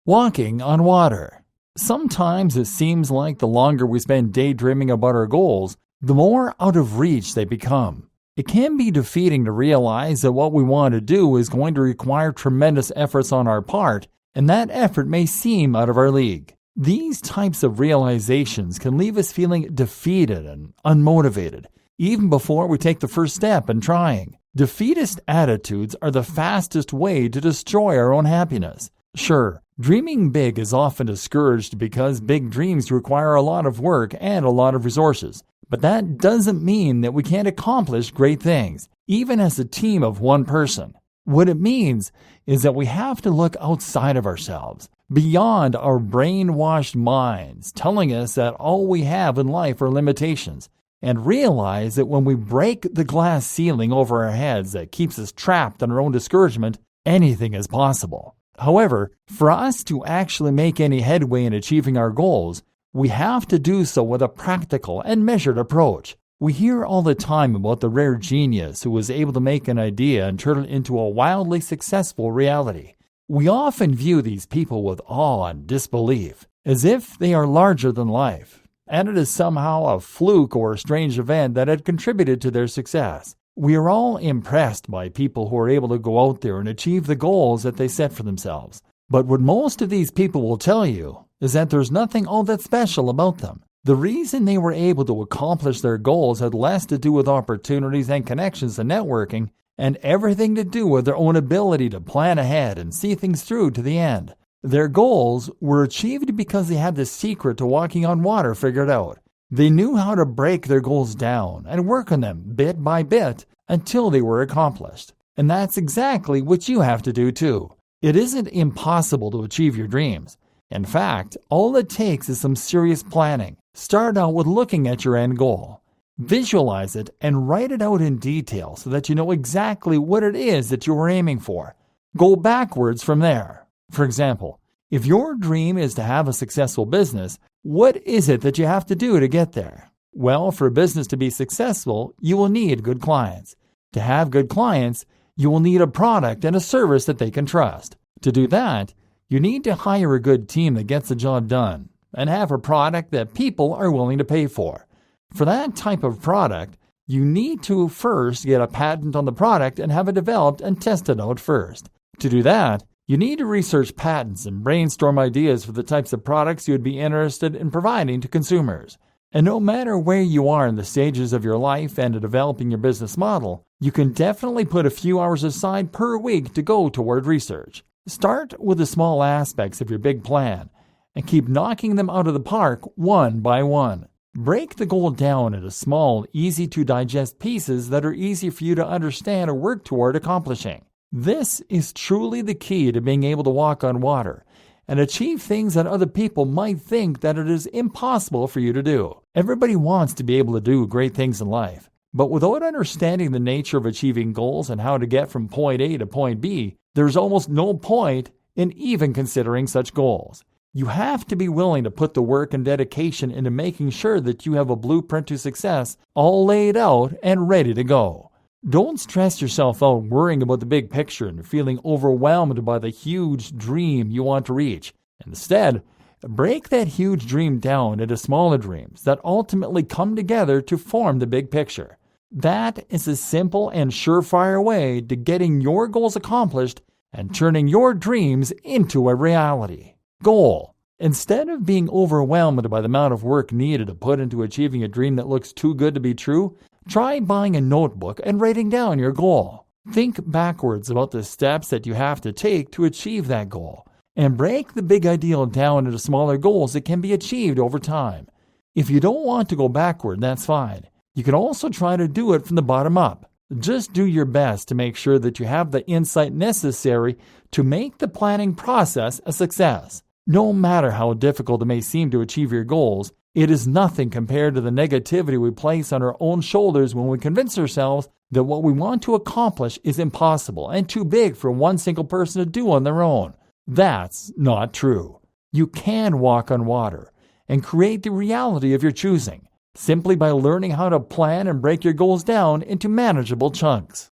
Walking on water. Sometimes it seems like the longer we spend daydreaming about our goals, the more out of reach they become. It can be defeating to realize that what we want to do is going to require tremendous efforts on our part, and that effort may seem out of our league. These types of realizations can leave us feeling defeated and unmotivated, even before we take the first step in trying. Defeatist attitudes are the fastest way to destroy our own happiness. Sure, dreaming big is often discouraged because big dreams require a lot of work and a lot of resources. But that doesn't mean that we can't accomplish great things, even as a team of one person. What it means is that we have to look outside of ourselves, beyond our brainwashed minds telling us that all we have in life are limitations, and realize that when we break the glass ceiling over our heads that keeps us trapped in our own discouragement, anything is possible. However, for us to actually make any headway in achieving our goals, we have to do so with a practical and measured approach. We hear all the time about the rare genius who was able to make an idea and turn it into a wildly successful reality. We often view these people with awe and disbelief, as if they are larger than life, and it is somehow a fluke or a strange event that had contributed to their success. We are all impressed by people who are able to go out there and achieve the goals that they set for themselves. But what most of these people will tell you is that there's nothing all that special about them. The reason they were able to accomplish their goals had less to do with opportunities and connections and networking, and everything to do with their own ability to plan ahead and see things through to the end. Their goals were achieved because they had the secret to walking on water figured out. They knew how to break their goals down and work on them bit by bit until they were accomplished. And that's exactly what you have to do too. It isn't impossible to achieve your dreams. In fact, all it takes is some serious planning. Start out with looking at your end goal. Visualize it and write it out in detail so that you know exactly what it is that you are aiming for. Go backwards from there. For example, if your dream is to have a successful business, what is it that you have to do to get there? Well, for a business to be successful, you will need good clients. To have good clients, you will need a product and a service that they can trust. To do that, you need to hire a good team that gets the job done and have a product that people are willing to pay for. For that type of product, you need to first get a patent on the product and have it developed and tested out first. To do that, you need to research patents and brainstorm ideas for the types of products you would be interested in providing to consumers. And no matter where you are in the stages of your life and in developing your business model, you can definitely put a few hours aside per week to go toward research. Start with the small aspects of your big plan and keep knocking them out of the park one by one. Break the goal down into small, easy-to-digest pieces that are easy for you to understand or work toward accomplishing. This is truly the key to being able to walk on water and achieve things that other people might think that it is impossible for you to do. Everybody wants to be able to do great things in life, but without understanding the nature of achieving goals and how to get from point A to point B, there's almost no point in even considering such goals. You have to be willing to put the work and dedication into making sure that you have a blueprint to success all laid out and ready to go. Don't stress yourself out worrying about the big picture and feeling overwhelmed by the huge dream you want to reach. Instead, break that huge dream down into smaller dreams that ultimately come together to form the big picture. That is a simple and surefire way to getting your goals accomplished and turning your dreams into a reality. Goal. Instead of being overwhelmed by the amount of work needed to put into achieving a dream that looks too good to be true, try buying a notebook and writing down your goal. Think backwards about the steps that you have to take to achieve that goal, and break the big ideal down into smaller goals that can be achieved over time. If you don't want to go backward, that's fine. You can also try to do it from the bottom up. Just do your best to make sure that you have the insight necessary to make the planning process a success. No matter how difficult it may seem to achieve your goals, it is nothing compared to the negativity we place on our own shoulders when we convince ourselves that what we want to accomplish is impossible and too big for one single person to do on their own. That's not true. You can walk on water and create the reality of your choosing simply by learning how to plan and break your goals down into manageable chunks.